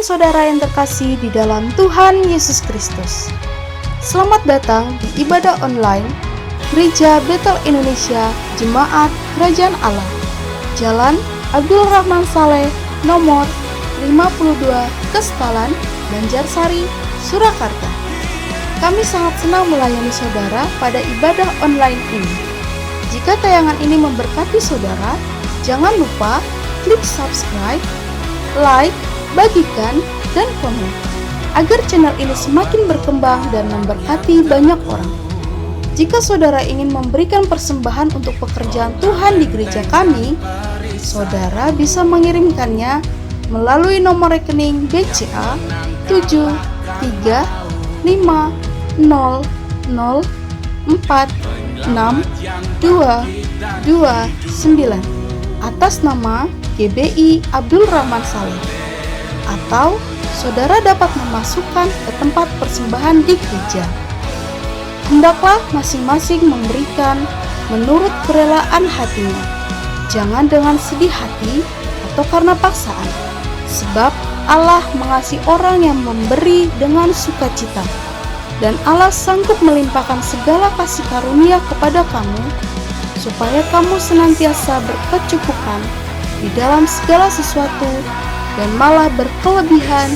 saudara yang terkasih di dalam Tuhan Yesus Kristus. Selamat datang di ibadah online Gereja Betel Indonesia Jemaat Kerajaan Allah, Jalan Abdul Rahman Saleh, nomor 52, Kestalan, Banjarsari, Surakarta. Kami sangat senang melayani saudara pada ibadah online ini. Jika tayangan ini memberkati saudara, jangan lupa klik subscribe, like, bagikan, dan komen, agar channel ini semakin berkembang dan memberkati banyak orang. Jika saudara ingin memberikan persembahan untuk pekerjaan Tuhan di gereja kami, saudara bisa mengirimkannya melalui nomor rekening BCA 7350046229 atas nama GBI Abdul Rahman Saleh, atau saudara dapat memasukkan ke tempat persembahan di gereja. Hendaklah masing-masing memberikan menurut kerelaan hatinya, jangan dengan sedih hati atau karena paksaan, sebab Allah mengasihi orang yang memberi dengan sukacita, dan Allah sanggup melimpahkan segala kasih karunia kepada kamu, supaya kamu senantiasa berkecukupan di dalam segala sesuatu dan malah berkelebihan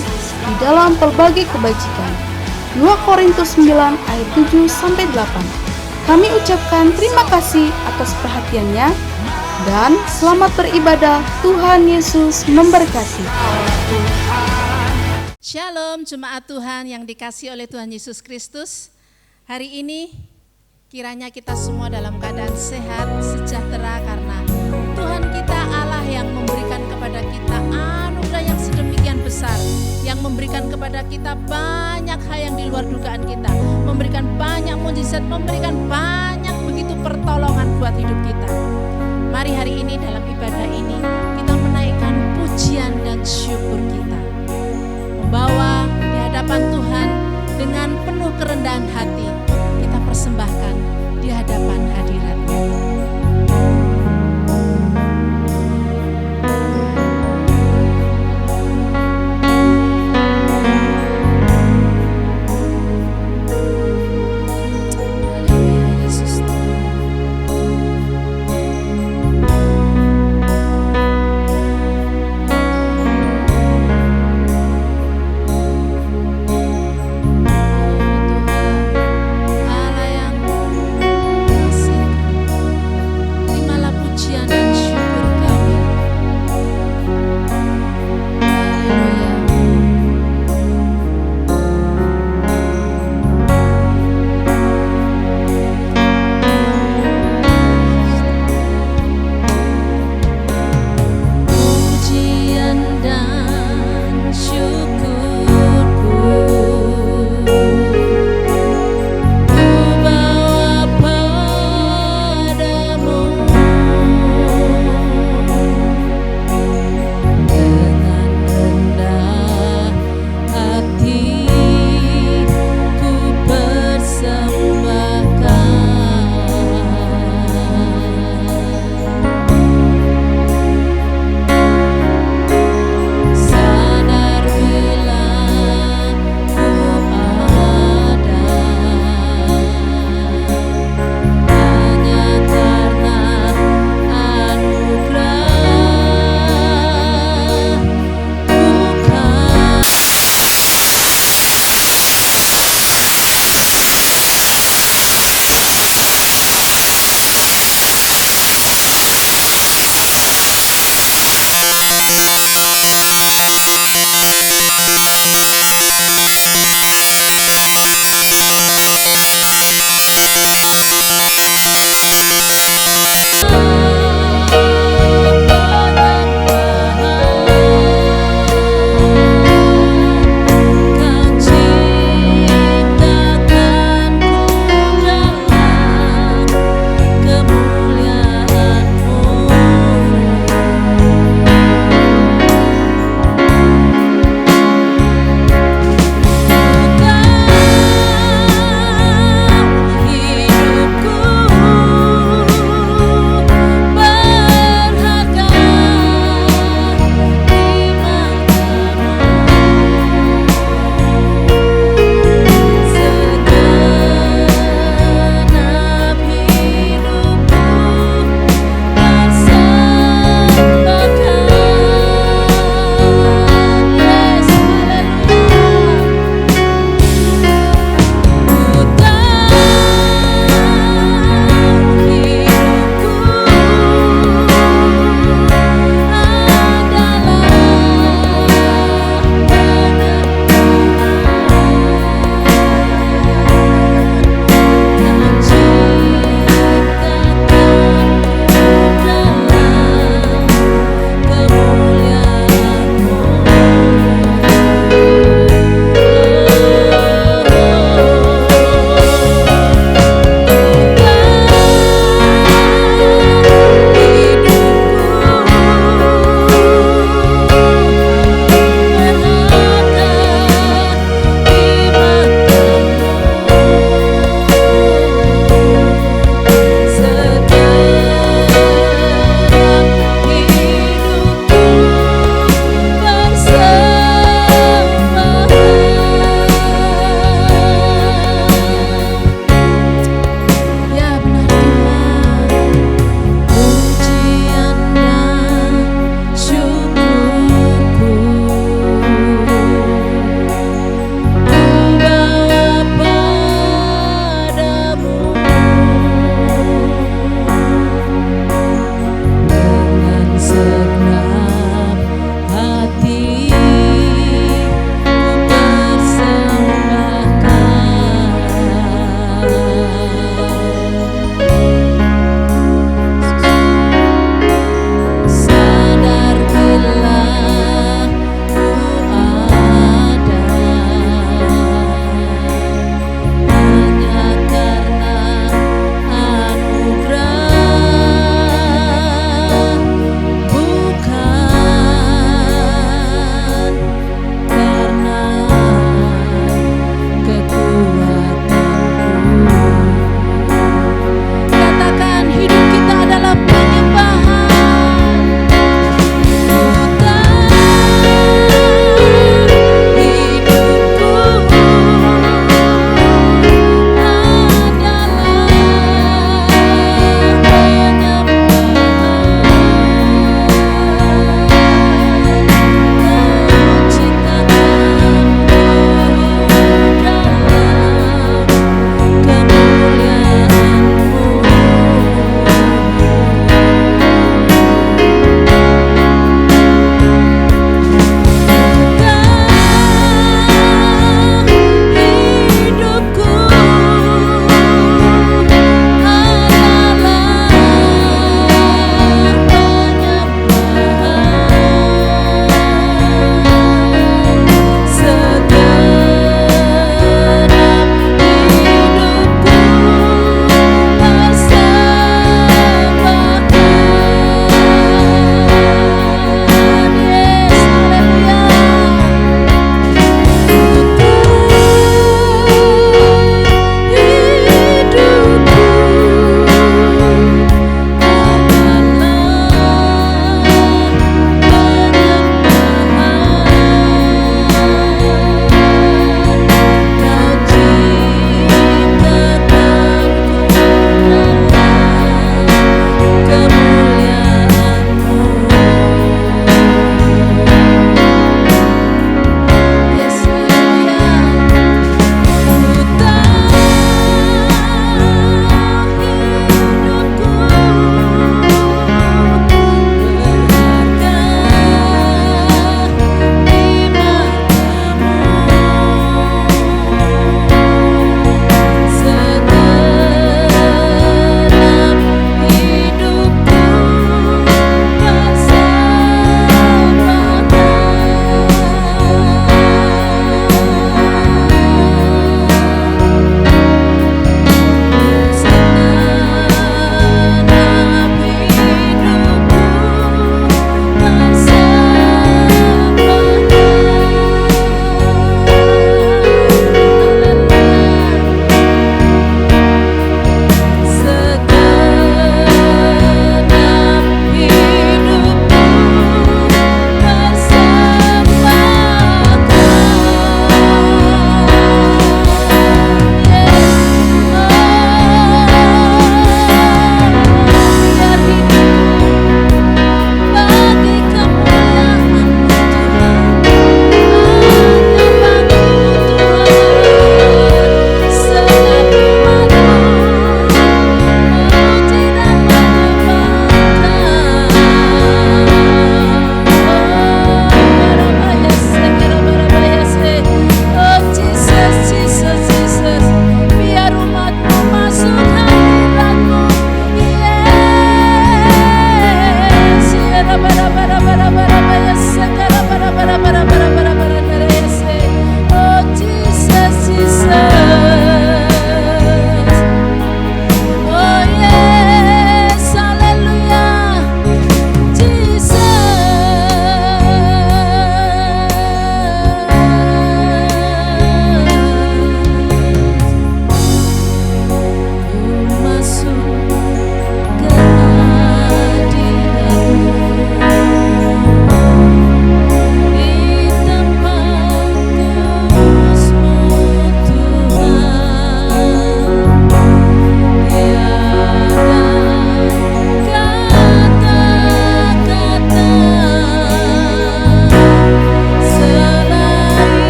di dalam pelbagai kebajikan. 2 Korintus 9 ayat 7-8. Kami ucapkan terima kasih atas perhatiannya dan selamat beribadah. Tuhan Yesus memberkati. Shalom jemaat Tuhan yang dikasihi oleh Tuhan Yesus Kristus. Hari ini kiranya kita semua dalam keadaan sehat, sejahtera, karena Tuhan kita Allah yang memberikan kepada kita anugerah yang sedemikian besar, yang memberikan kepada kita banyak hal yang di luar dugaan kita, memberikan banyak mukjizat, memberikan banyak begitu pertolongan buat hidup kita. Mari hari ini dalam ibadah ini kita menaikkan pujian dan syukur kita, membawa di hadapan Tuhan dengan penuh kerendahan hati, kita persembahkan di hadapan hadirat-Nya.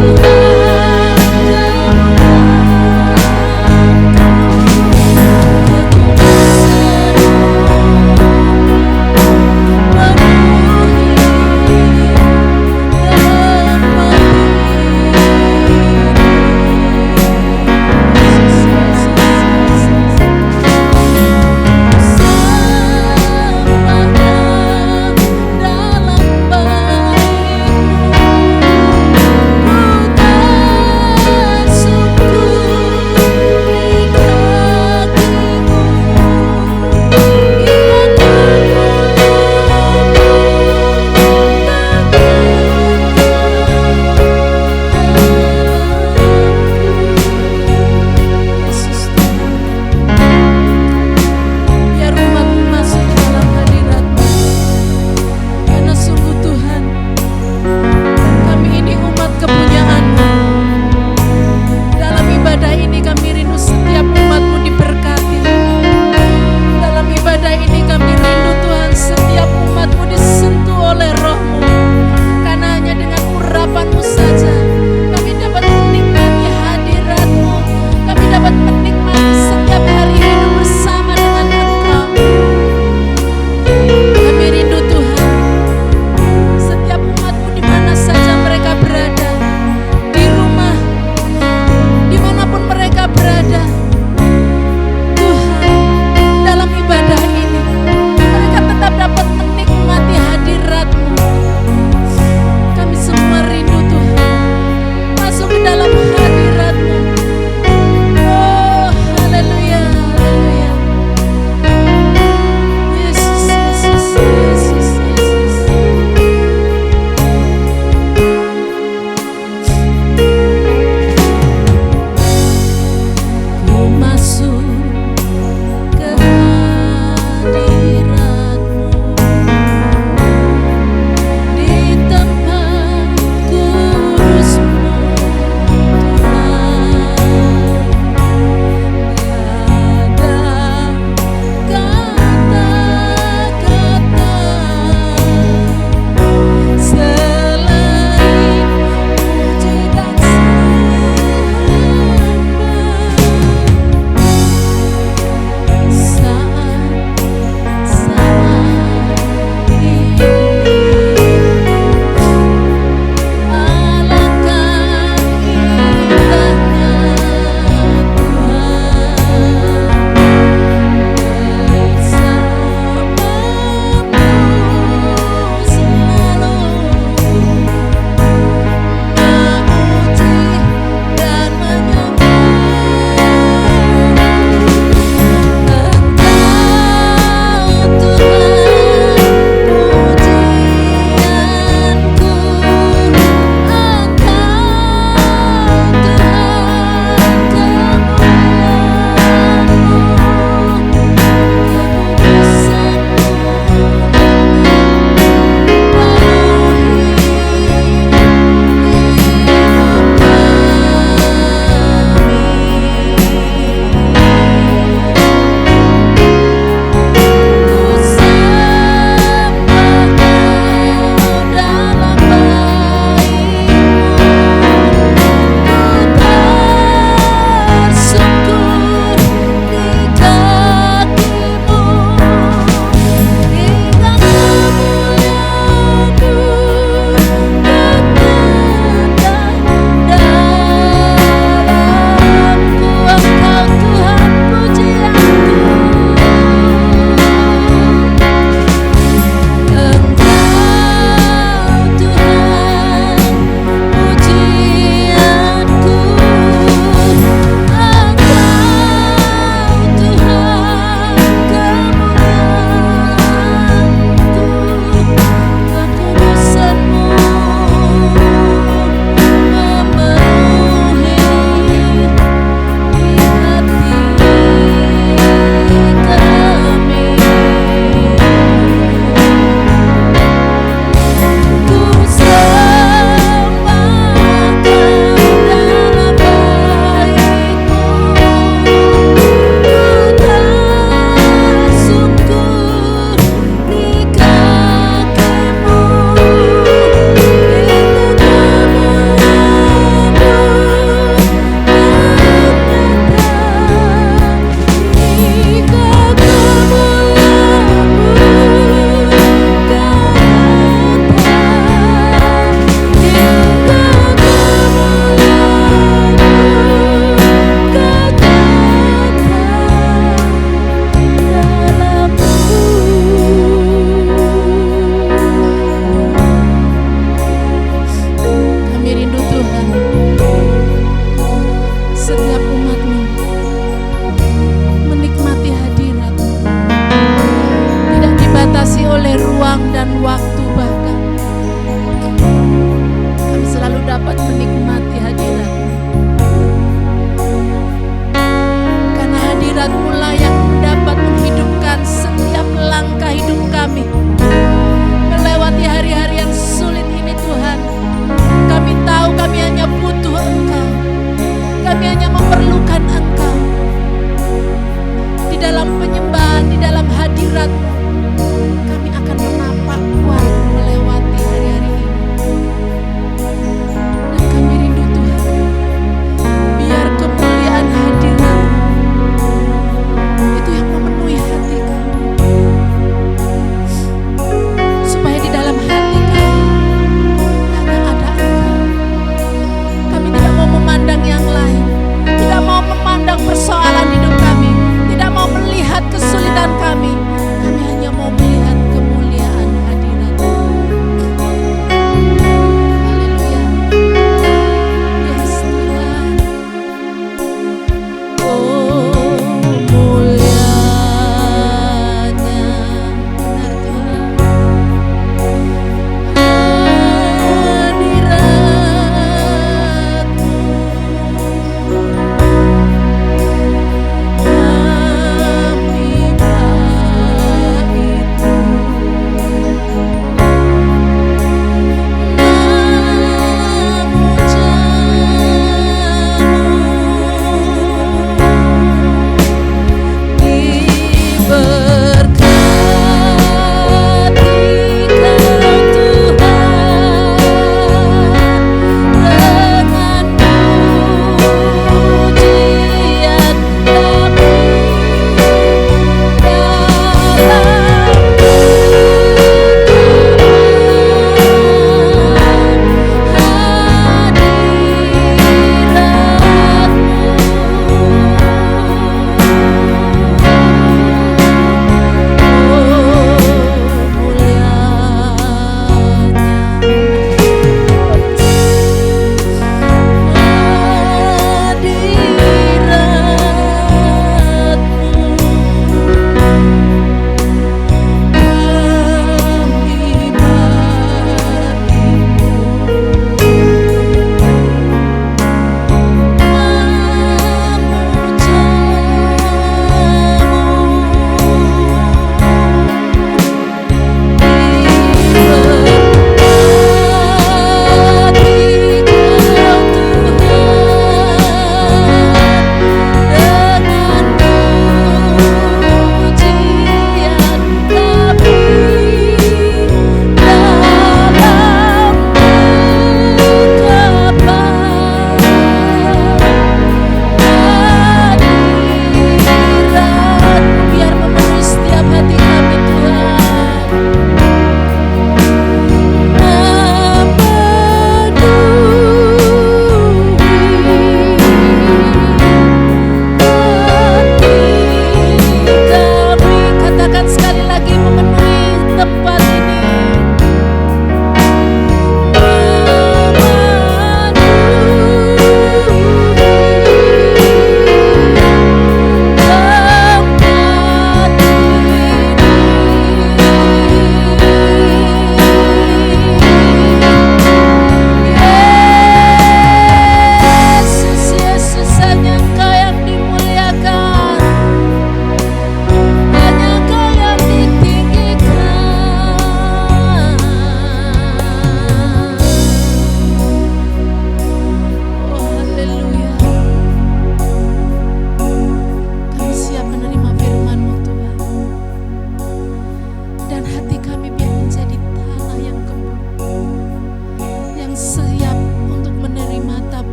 Dalam baik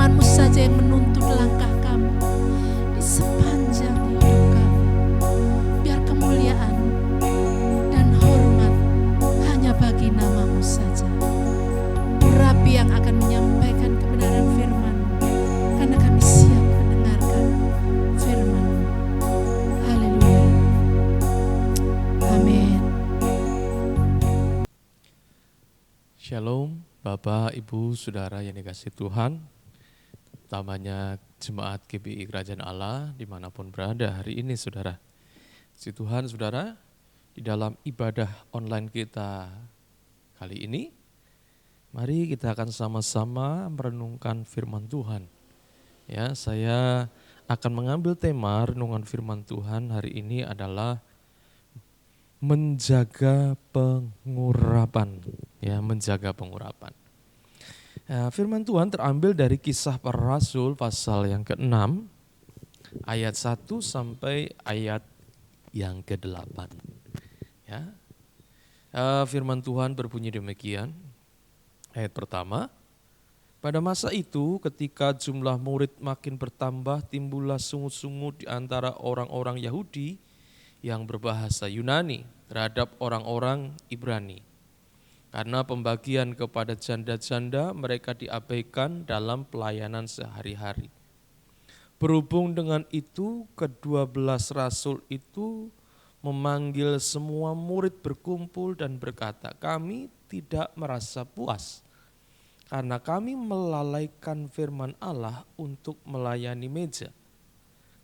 firman-Mu saja yang menuntun langkah kami di sepanjang hidup kami. Biar kemuliaan dan hormat hanya bagi nama-Mu saja. Rabi yang akan menyampaikan kebenaran firman-Mu, karena kami siap mendengarkan firman-Mu. Haleluya. Amin. Shalom, Bapak, Ibu, Saudara yang dikasihi Tuhan, utamanya Jemaat GBI Kerajaan Allah dimanapun berada hari ini, Saudara. Si Tuhan, Saudara, di dalam ibadah online kita kali ini, mari kita akan sama-sama merenungkan firman Tuhan. Ya, saya akan mengambil tema renungan firman Tuhan hari ini adalah menjaga pengurapan. Ya, menjaga pengurapan. Ya, firman Tuhan terambil dari Kisah Para Rasul pasal yang ke-6 ayat 1 sampai ayat yang ke-8. Ya. Firman Tuhan berbunyi demikian. Ayat pertama, pada masa itu ketika jumlah murid makin bertambah, timbullah sungut-sungut di antara orang-orang Yahudi yang berbahasa Yunani terhadap orang-orang Ibrani. Karena pembagian kepada janda-janda mereka diabaikan dalam pelayanan sehari-hari. Berhubung dengan itu, ke-12 rasul itu memanggil semua murid berkumpul dan berkata, kami tidak merasa puas karena kami melalaikan firman Allah untuk melayani meja.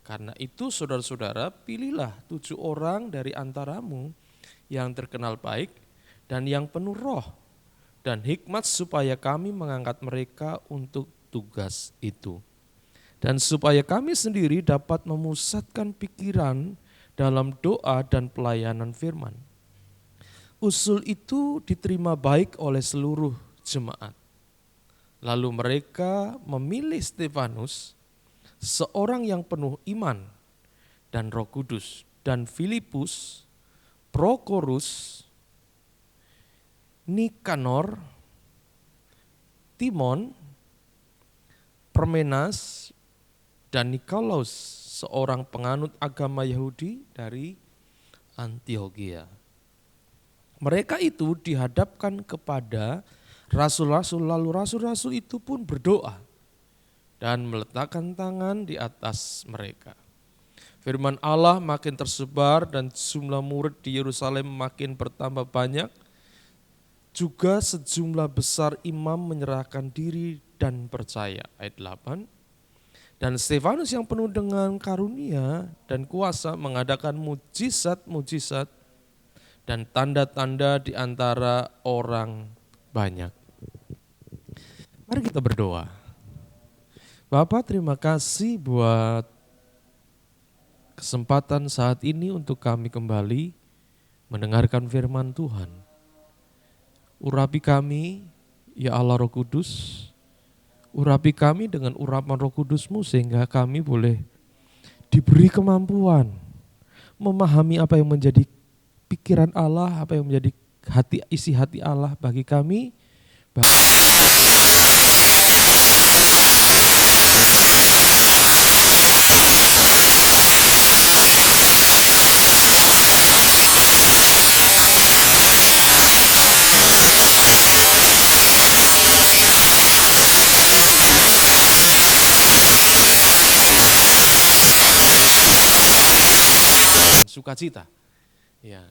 Karena itu saudara-saudara, pilihlah 7 orang dari antaramu yang terkenal baik dan yang penuh roh dan hikmat supaya kami mengangkat mereka untuk tugas itu. Dan supaya kami sendiri dapat memusatkan pikiran dalam doa dan pelayanan firman. Usul itu diterima baik oleh seluruh jemaat. Lalu mereka memilih Stefanus, seorang yang penuh iman dan Roh Kudus, dan Filipus, Prokorus, Nikanor, Timon, Parmenas, dan Nikolaus, seorang penganut agama Yahudi dari Antiokhia. Mereka itu dihadapkan kepada rasul-rasul, lalu rasul-rasul itu pun berdoa dan meletakkan tangan di atas mereka. Firman Allah makin tersebar dan jumlah murid di Yerusalem makin bertambah banyak. Juga sejumlah besar imam menyerahkan diri dan percaya. Ayat 8. Dan Stefanus yang penuh dengan karunia dan kuasa mengadakan mujizat-mujizat dan tanda-tanda di antara orang banyak. Mari kita berdoa. Bapak, terima kasih buat kesempatan saat ini untuk kami kembali mendengarkan firman Tuhan. Urapi kami, ya Allah Roh Kudus, urapi kami dengan urapan Roh Kudus-Mu sehingga kami boleh diberi kemampuan memahami apa yang menjadi pikiran Allah, apa yang menjadi isi hati Allah bagi kami. Sukacita. Ya.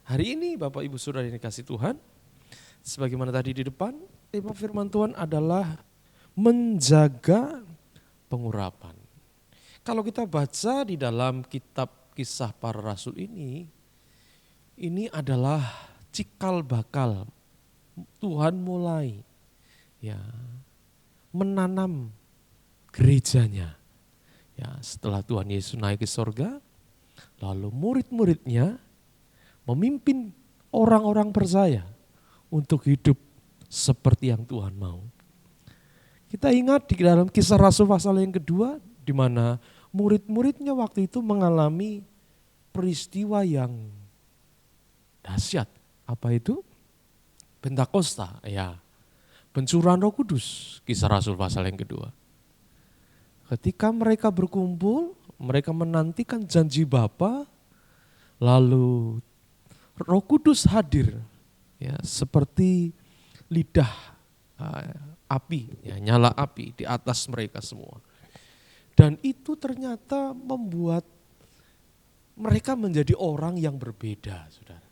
Hari ini Bapak Ibu Saudara yang dikasihi Tuhan, sebagaimana tadi di depan, tema firman Tuhan adalah menjaga pengurapan. Kalau kita baca di dalam kitab Kisah Para Rasul ini adalah cikal bakal Tuhan mulai menanam gerejanya. Ya, setelah Tuhan Yesus naik ke sorga, lalu murid-muridnya memimpin orang-orang percaya untuk hidup seperti yang Tuhan mau. Kita ingat di dalam Kisah Rasul pasal yang kedua, di mana murid-muridnya waktu itu mengalami peristiwa yang dahsyat. Apa itu? Pentakosta, ya. Pencurahan Roh Kudus, Kisah Rasul pasal yang kedua. ketika mereka berkumpul, mereka menantikan janji Bapa, lalu Roh Kudus hadir, ya, seperti lidah api, ya, nyala api di atas mereka semua. Dan itu ternyata membuat mereka menjadi orang yang berbeda, saudara.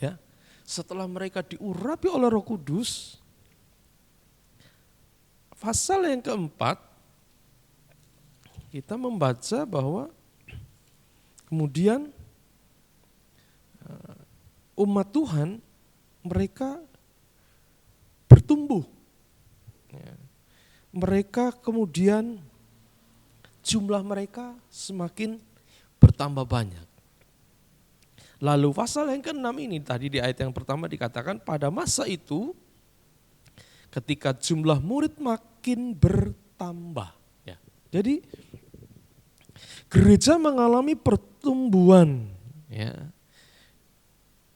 Ya, setelah mereka diurapi oleh Roh Kudus, pasal yang keempat, kita membaca bahwa kemudian umat Tuhan mereka bertumbuh. Ya. Mereka kemudian jumlah mereka semakin bertambah banyak. Lalu pasal yang ke-6 ini tadi di ayat yang pertama dikatakan pada masa itu ketika jumlah murid makin bertambah. Ya. Jadi gereja mengalami pertumbuhan, ya,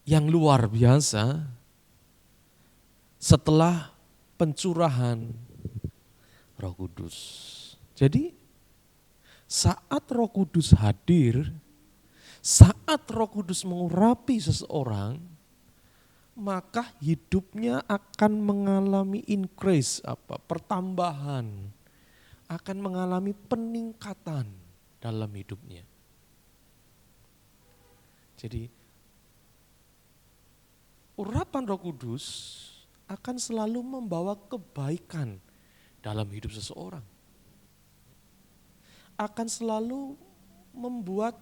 yang luar biasa setelah pencurahan Roh Kudus. Jadi saat Roh Kudus hadir, saat Roh Kudus mengurapi seseorang, maka hidupnya akan mengalami increase, pertambahan, akan mengalami peningkatan dalam hidupnya. Jadi urapan Roh Kudus akan selalu membawa kebaikan dalam hidup seseorang. Akan selalu membuat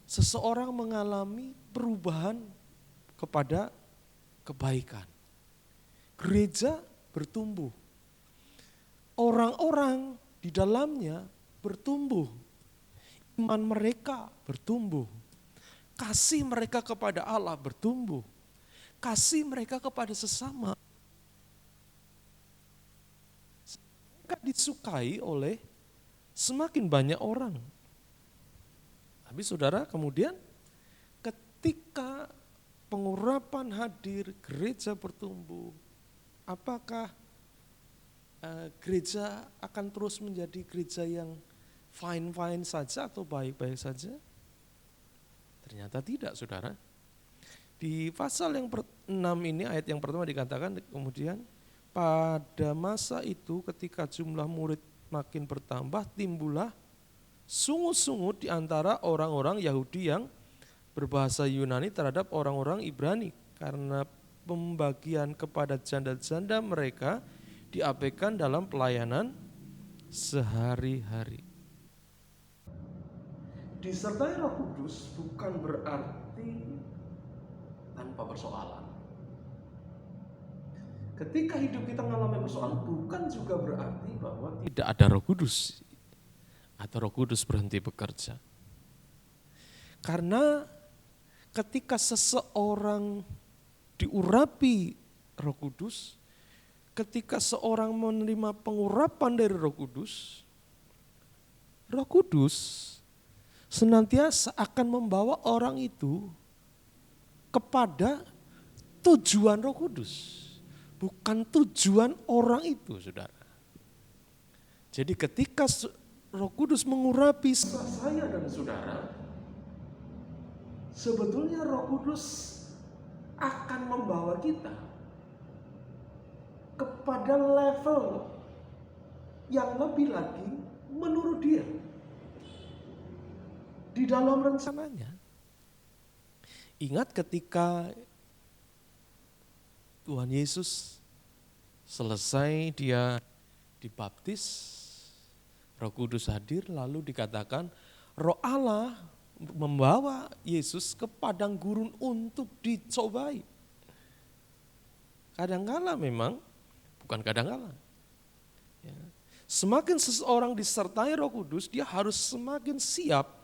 seseorang mengalami perubahan kepada kebaikan. Gereja bertumbuh. Orang-orang di dalamnya bertumbuh. Iman mereka bertumbuh. Kasih mereka kepada Allah bertumbuh. Kasih mereka kepada sesama. Mereka disukai oleh semakin banyak orang. Tapi saudara, kemudian ketika pengurapan hadir, gereja bertumbuh, apakah gereja akan terus menjadi gereja yang fine-fine saja atau baik-baik saja? Ternyata tidak, saudara. Di pasal yang 6 ini, ayat yang pertama dikatakan kemudian, pada masa itu ketika jumlah murid makin bertambah, timbullah sungut-sungut di antara orang-orang Yahudi yang berbahasa Yunani terhadap orang-orang Ibrani. Karena pembagian kepada janda-janda mereka diabaikan dalam pelayanan sehari-hari. Disertai Roh Kudus bukan berarti tanpa persoalan. Ketika hidup kita mengalami persoalan bukan juga berarti bahwa tidak ada Roh Kudus atau Roh Kudus berhenti bekerja. Karena ketika seseorang diurapi Roh Kudus, ketika seorang menerima pengurapan dari Roh Kudus senantiasa akan membawa orang itu kepada tujuan Roh Kudus, bukan tujuan orang itu, saudara. Jadi ketika Roh Kudus mengurapi saya dan saudara, sebetulnya Roh Kudus akan membawa kita kepada level yang lebih lagi menurut Dia di dalam rencananya. Ingat ketika Tuhan Yesus selesai Dia dibaptis, Roh Kudus hadir, lalu dikatakan Roh Allah membawa Yesus ke padang gurun untuk dicobai. Kadangkala memang, bukan kadangkala. Ya. Semakin seseorang disertai Roh Kudus, dia harus semakin siap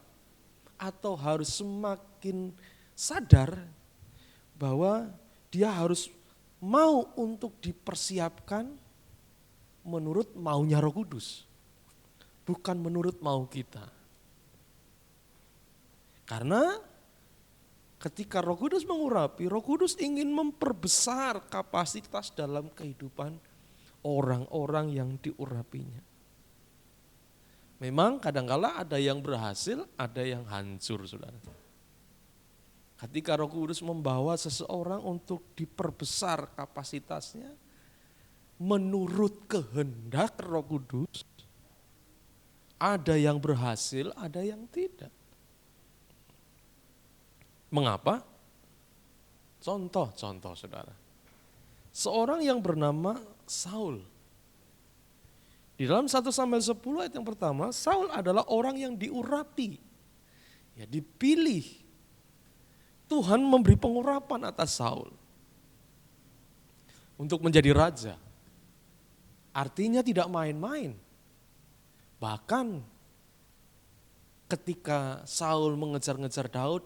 atau harus semakin sadar bahwa dia harus mau untuk dipersiapkan menurut maunya Roh Kudus, bukan menurut mau kita. Karena ketika Roh Kudus mengurapi, Roh Kudus ingin memperbesar kapasitas dalam kehidupan orang-orang yang diurapinya. Memang kadangkala ada yang berhasil, ada yang hancur, saudara. Ketika Roh Kudus membawa seseorang untuk diperbesar kapasitasnya, menurut kehendak Roh Kudus, ada yang berhasil, ada yang tidak. Mengapa? Contoh, saudara. Seorang yang bernama Saul. Di dalam 1 Samuel 10 ayat yang pertama, Saul adalah orang yang diurapi, ya, dipilih. Tuhan memberi pengurapan atas Saul untuk menjadi raja. Artinya tidak main-main. Bahkan ketika Saul mengejar-ngejar Daud,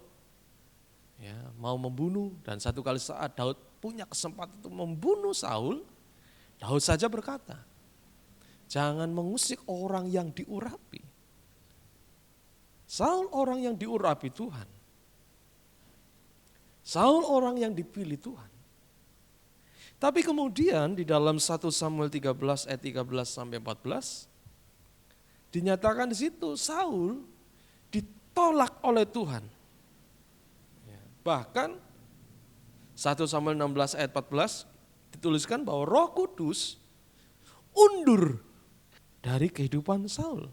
ya, mau membunuh, dan satu kali saat Daud punya kesempatan untuk membunuh Saul, Daud saja berkata, jangan mengusik orang yang diurapi. Saul orang yang diurapi Tuhan. Saul orang yang dipilih Tuhan. Tapi kemudian di dalam 1 Samuel 13 ayat 13 sampai 14 dinyatakan di situ Saul ditolak oleh Tuhan. Bahkan 1 Samuel 16 ayat 14 dituliskan bahwa Roh Kudus undur dari kehidupan Saul.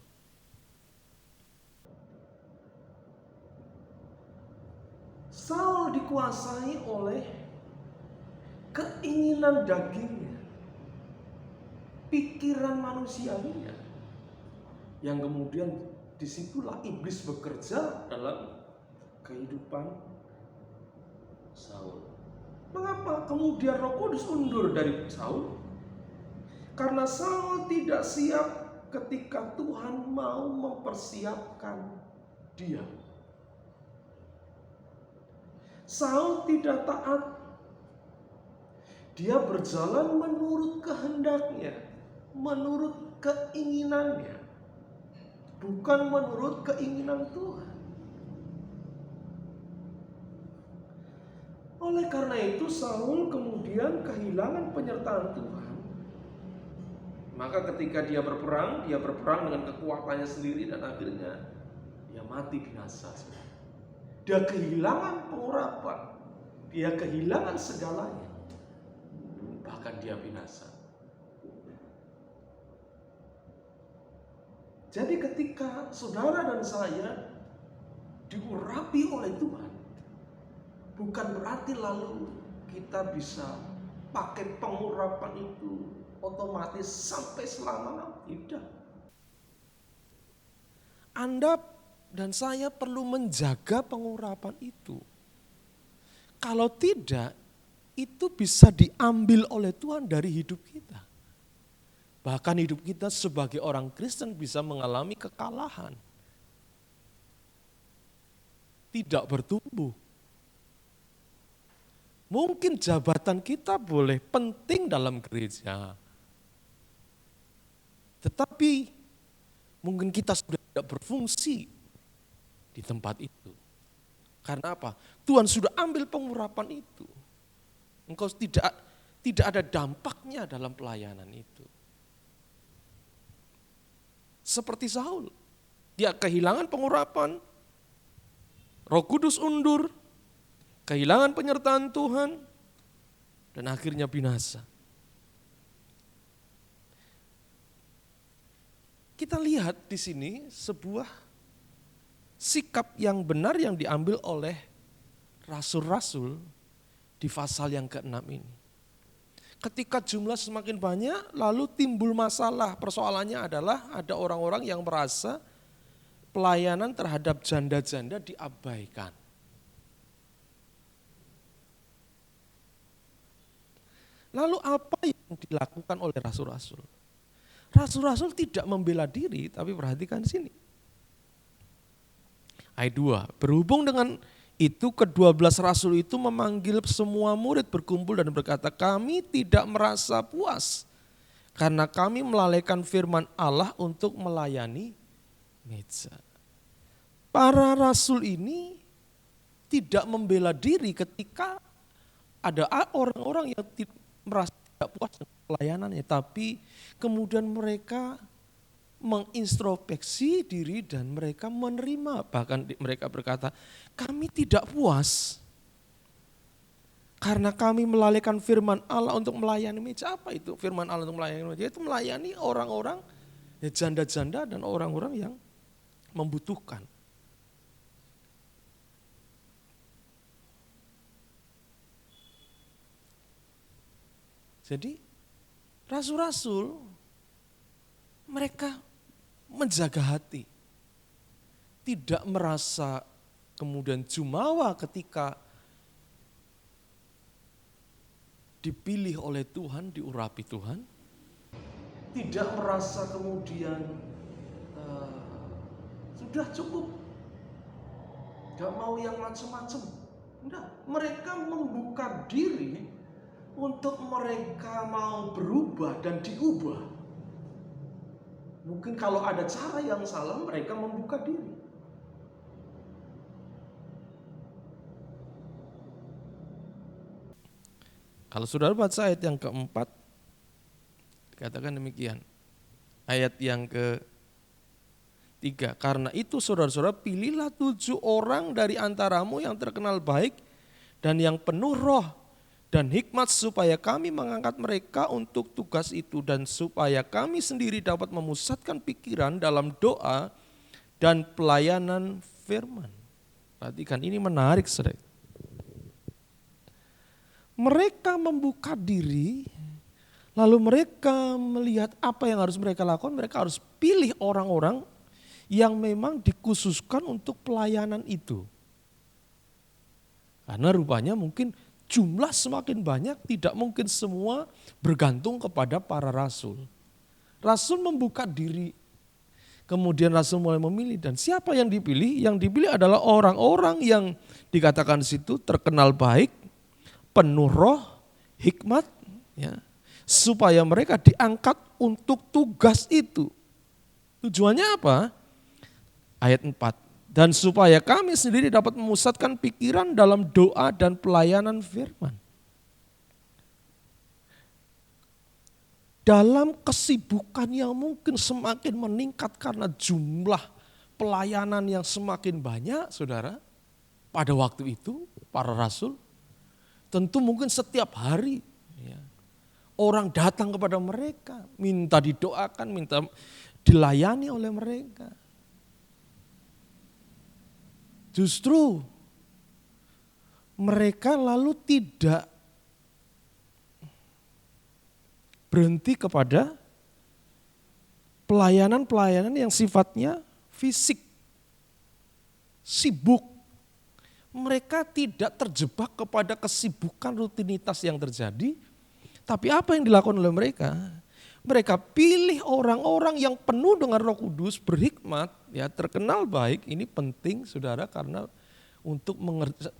Saul dikuasai oleh keinginan dagingnya, pikiran manusiawinya, yang kemudian disitulah iblis bekerja dalam kehidupan Saul. Mengapa kemudian Roh Kudus undur dari Saul? Karena Saul tidak siap ketika Tuhan mau mempersiapkan dia. Saul tidak taat. Dia berjalan menurut kehendaknya, menurut keinginannya, bukan menurut keinginan Tuhan. Oleh karena itu Saul kemudian kehilangan penyertaan Tuhan. Maka ketika dia berperang dengan kekuatannya sendiri dan akhirnya dia mati binasa. Dia kehilangan pengurapan, dia kehilangan segalanya, bahkan dia binasa. Jadi ketika saudara dan saya diurapi oleh Tuhan, bukan berarti lalu kita bisa pakai pengurapan itu otomatis sampai selama-lamanya. Tidak. Anda dan saya perlu menjaga pengurapan itu. Kalau tidak, itu bisa diambil oleh Tuhan dari hidup kita. Bahkan hidup kita sebagai orang Kristen bisa mengalami kekalahan. Tidak bertumbuh. Mungkin jabatan kita boleh penting dalam gereja. Tetapi mungkin kita sudah tidak berfungsi di tempat itu. Karena apa? Tuhan sudah ambil pengurapan itu. Engkau tidak ada dampaknya dalam pelayanan itu. Seperti Saul, dia kehilangan pengurapan, Roh Kudus undur, kehilangan penyertaan Tuhan, dan akhirnya binasa. Kita lihat di sini sebuah sikap yang benar yang diambil oleh rasul-rasul di pasal yang ke-6 ini. Ketika jumlah semakin banyak, lalu timbul masalah. Persoalannya adalah ada orang-orang yang merasa pelayanan terhadap janda-janda diabaikan. Lalu apa yang dilakukan oleh rasul-rasul? Rasul-rasul tidak membela diri, tapi perhatikan sini. Ayat 2, berhubung dengan itu ke-12 rasul itu memanggil semua murid berkumpul dan berkata, kami tidak merasa puas karena kami melalaikan firman Allah untuk melayani meja. Para rasul ini tidak membela diri ketika ada orang-orang yang merasa tidak puas dengan pelayanannya, tapi kemudian mereka mengintrospeksi diri dan mereka menerima. Bahkan mereka berkata, kami tidak puas karena kami melalaikan firman Allah untuk melayani meja. Apa itu firman Allah untuk melayani meja? Itu melayani orang-orang, janda-janda dan orang-orang yang membutuhkan. Jadi rasul-rasul mereka menjaga hati. Tidak merasa kemudian jumawa ketika dipilih oleh Tuhan, diurapi Tuhan. Tidak merasa kemudian sudah cukup, gak mau yang macam-macam. Enggak, mereka membuka diri untuk mereka mau berubah dan diubah. Mungkin kalau ada cara yang salah, mereka membuka diri. Kalau saudara baca ayat yang keempat, dikatakan demikian. Ayat yang ketiga, karena itu saudara-saudara pilihlah 7 orang dari antaramu yang terkenal baik dan yang penuh roh dan hikmat supaya kami mengangkat mereka untuk tugas itu dan supaya kami sendiri dapat memusatkan pikiran dalam doa dan pelayanan firman. Perhatikan, ini menarik, saudara. Mereka membuka diri, lalu mereka melihat apa yang harus mereka lakukan. Mereka harus pilih orang-orang yang memang dikhususkan untuk pelayanan itu. Karena rupanya mungkin jumlah semakin banyak, tidak mungkin semua bergantung kepada para rasul. Rasul membuka diri, kemudian rasul mulai memilih. Dan siapa yang dipilih? Yang dipilih adalah orang-orang yang dikatakan di situ terkenal baik, penuh roh, hikmat, ya, supaya mereka diangkat untuk tugas itu. Tujuannya apa? Ayat 4. Dan supaya kami sendiri dapat memusatkan pikiran dalam doa dan pelayanan firman. Dalam kesibukan yang mungkin semakin meningkat karena jumlah pelayanan yang semakin banyak, saudara, pada waktu itu para rasul, tentu mungkin setiap hari ya, orang datang kepada mereka, minta didoakan, minta dilayani oleh mereka. Justru mereka lalu tidak berhenti kepada pelayanan-pelayanan yang sifatnya fisik, sibuk. Mereka tidak terjebak kepada kesibukan rutinitas yang terjadi. Tapi apa yang dilakukan oleh mereka? Mereka pilih orang-orang yang penuh dengan Roh Kudus, berhikmat, ya, terkenal baik. Ini penting, saudara, karena untuk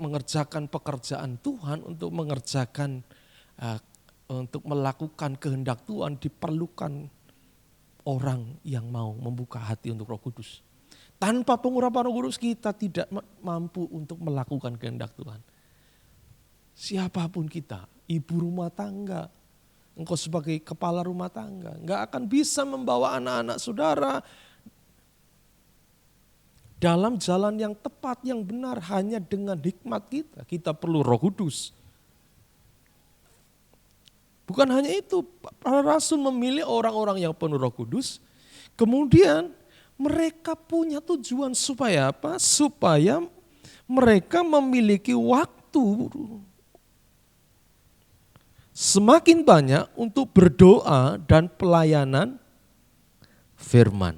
mengerjakan pekerjaan Tuhan, untuk mengerjakan, untuk melakukan kehendak Tuhan, diperlukan orang yang mau membuka hati untuk Roh Kudus. Tanpa pengurapan Roh Kudus kita tidak mampu untuk melakukan kehendak Tuhan. Siapapun kita, ibu rumah tangga, engkau sebagai kepala rumah tangga, enggak akan bisa membawa anak-anak saudara dalam jalan yang tepat, yang benar hanya dengan hikmat kita. Kita perlu Roh Kudus. Bukan hanya itu, para rasul memilih orang-orang yang penuh Roh Kudus, kemudian mereka punya tujuan supaya apa? Supaya mereka memiliki waktu semakin banyak untuk berdoa dan pelayanan firman.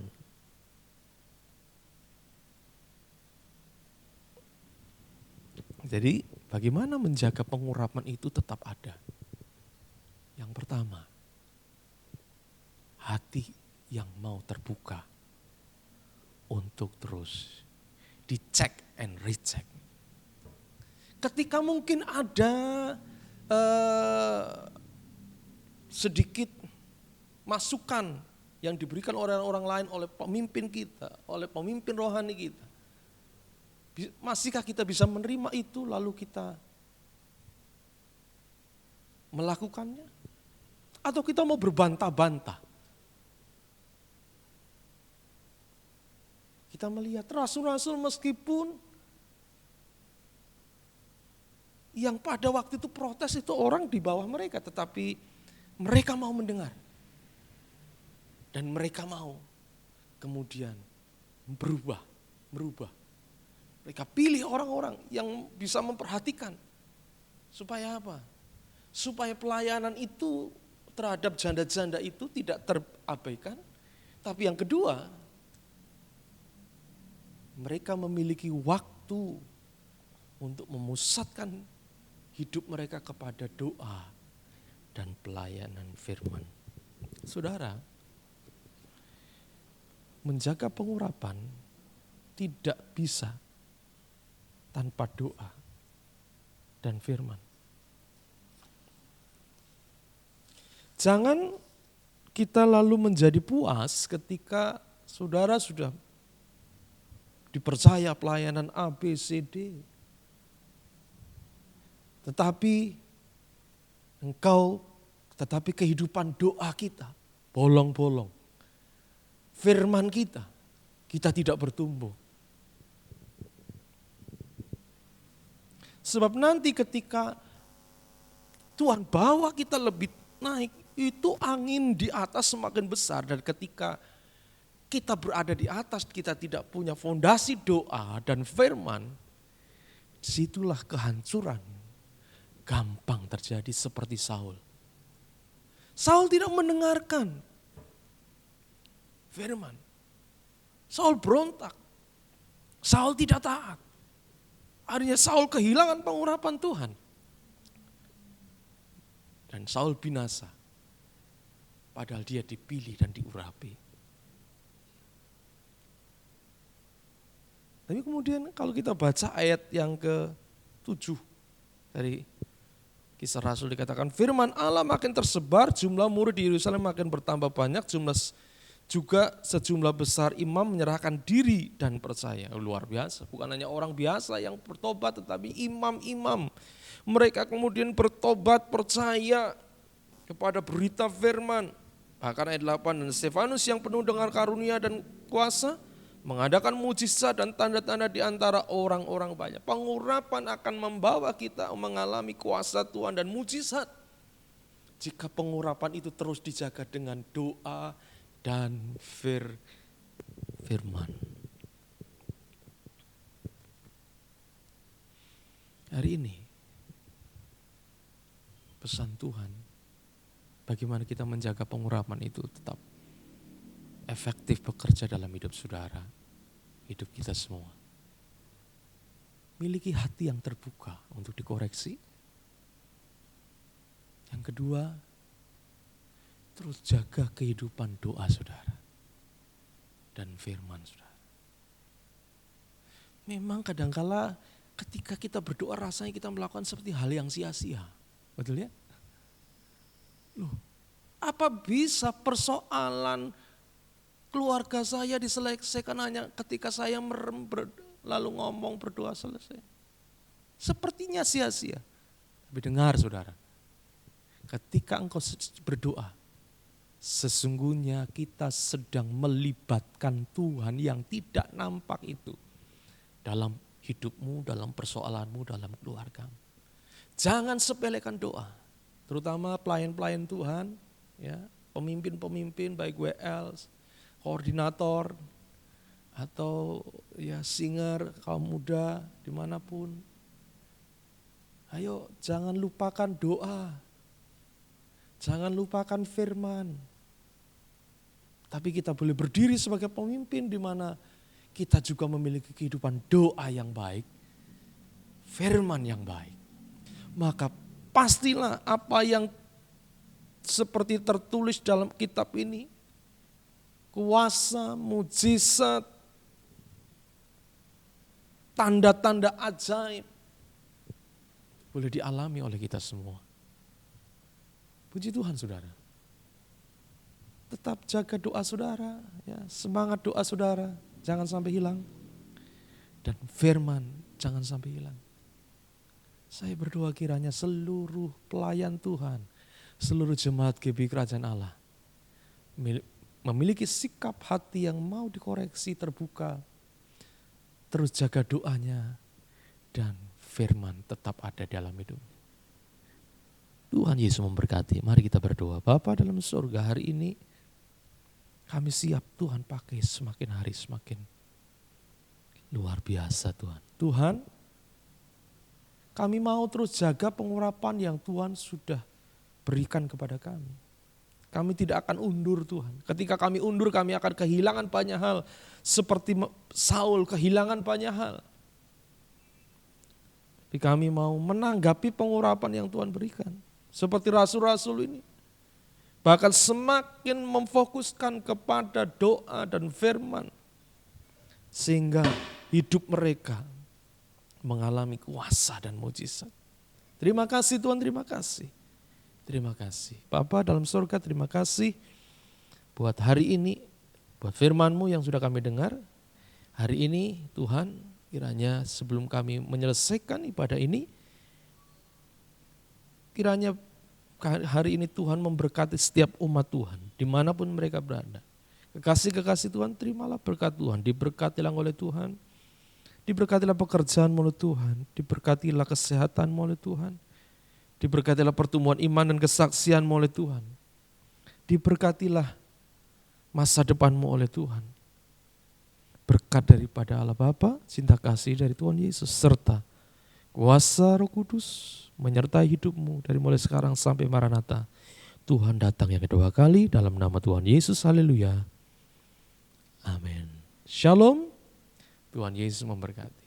Jadi bagaimana menjaga pengurapan itu tetap ada? Yang pertama, hati yang mau terbuka untuk terus dicek and recheck. Ketika mungkin ada sedikit masukan yang diberikan oleh orang lain, oleh pemimpin kita, oleh pemimpin rohani kita. Masihkah kita bisa menerima itu lalu kita melakukannya? Atau kita mau berbantah-bantah? kita melihat rasul-rasul meskipun yang pada waktu itu protes itu orang di bawah mereka, tetapi mereka mau mendengar. Dan mereka mau kemudian berubah. Mereka pilih orang-orang yang bisa memperhatikan. Supaya apa? Supaya pelayanan itu terhadap janda-janda itu tidak terabaikan. Tapi yang kedua, mereka memiliki waktu untuk memusatkan hidup mereka kepada doa dan pelayanan firman. Saudara, menjaga pengurapan tidak bisa tanpa doa dan firman. Jangan kita lalu menjadi puas ketika saudara sudah dipercaya pelayanan A, B, C, D. Tetapi kehidupan doa kita bolong-bolong. Firman kita tidak bertumbuh. Sebab nanti ketika Tuhan bawa kita lebih naik, itu angin di atas semakin besar. Dan ketika kita berada di atas, kita tidak punya fondasi doa dan firman, disitulah kehancuran gampang terjadi seperti Saul. Saul tidak mendengarkan firman. Saul berontak. Saul tidak taat. Akhirnya Saul kehilangan pengurapan Tuhan. Dan Saul binasa. Padahal dia dipilih dan diurapi. Tapi kemudian kalau kita baca ayat yang ke-7 dari Kisah Rasul dikatakan, firman Allah makin tersebar, jumlah murid di Yerusalem makin bertambah banyak, juga sejumlah besar imam menyerahkan diri dan percaya. Luar biasa, bukan hanya orang biasa yang bertobat, tetapi imam-imam. Mereka kemudian bertobat, percaya kepada berita firman. Bahkan ayat 8, dan Stefanus yang penuh dengan karunia dan kuasa, mengadakan mujizat dan tanda-tanda di antara orang-orang banyak. Pengurapan akan membawa kita mengalami kuasa Tuhan dan mujizat. Jika pengurapan itu terus dijaga dengan doa dan firman. Hari ini, pesan Tuhan, bagaimana kita menjaga pengurapan itu tetap efektif bekerja dalam hidup saudara, hidup kita semua. Miliki hati yang terbuka untuk dikoreksi. Yang kedua, terus jaga kehidupan doa saudara dan firman saudara. Memang kadangkala ketika kita berdoa rasanya kita melakukan seperti hal yang sia-sia. Betul ya? Loh, apa bisa persoalan keluarga saya diselesaikan hanya ketika saya lalu ngomong berdoa selesai? Sepertinya sia-sia. Tapi dengar saudara, ketika engkau berdoa, sesungguhnya kita sedang melibatkan Tuhan yang tidak nampak itu dalam hidupmu, dalam persoalanmu, dalam keluargamu. Jangan sepelekan doa, terutama pelayan-pelayan Tuhan, ya, pemimpin-pemimpin baik WL, koordinator, atau ya singer, kaum muda, dimanapun. Ayo jangan lupakan doa, jangan lupakan firman. Tapi kita boleh berdiri sebagai pemimpin di mana kita juga memiliki kehidupan doa yang baik, firman yang baik. Maka pastilah apa yang seperti tertulis dalam kitab ini, kuasa, mujizat, tanda-tanda ajaib boleh dialami oleh kita semua. Puji Tuhan saudara. Tetap jaga doa saudara, ya, semangat doa saudara, jangan sampai hilang. Dan firman jangan sampai hilang. Saya berdoa kiranya seluruh pelayan Tuhan, seluruh jemaat GBI Kerajaan Allah memiliki sikap hati yang mau dikoreksi, terbuka, terus jaga doanya, dan firman tetap ada dalam hidupmu. Tuhan Yesus memberkati. Mari kita berdoa. Bapa dalam surga, hari ini kami siap Tuhan pakai semakin hari semakin luar biasa Tuhan. Tuhan, kami mau terus jaga pengurapan yang Tuhan sudah berikan kepada kami. Kami tidak akan undur Tuhan. Ketika kami undur kami akan kehilangan banyak hal. Seperti Saul kehilangan banyak hal. Tapi kami mau menanggapi pengurapan yang Tuhan berikan. Seperti rasul-rasul ini. Bahkan semakin memfokuskan kepada doa dan firman. Sehingga hidup mereka mengalami kuasa dan mujizat. Terima kasih Tuhan, terima kasih. Terima kasih. Bapa dalam surga, terima kasih buat hari ini, buat firman-Mu yang sudah kami dengar. Hari ini Tuhan, kiranya sebelum kami menyelesaikan ibadah ini, kiranya hari ini Tuhan memberkati setiap umat Tuhan, dimanapun mereka berada. Kekasih-kekasih Tuhan, terimalah berkat Tuhan, diberkatilah oleh Tuhan, diberkatilah pekerjaan-Mu oleh Tuhan, diberkatilah kesehatan-Mu oleh Tuhan, diberkatilah pertumbuhan iman dan kesaksian-Mu oleh Tuhan, diberkatilah masa depan-Mu oleh Tuhan. Berkat daripada Allah Bapa, cinta kasih dari Tuhan Yesus, serta kuasa Roh Kudus menyertai hidupmu dari mulai sekarang sampai Maranatha. Tuhan datang yang kedua kali dalam nama Tuhan Yesus. Haleluya. Amin. Shalom. Tuhan Yesus memberkati.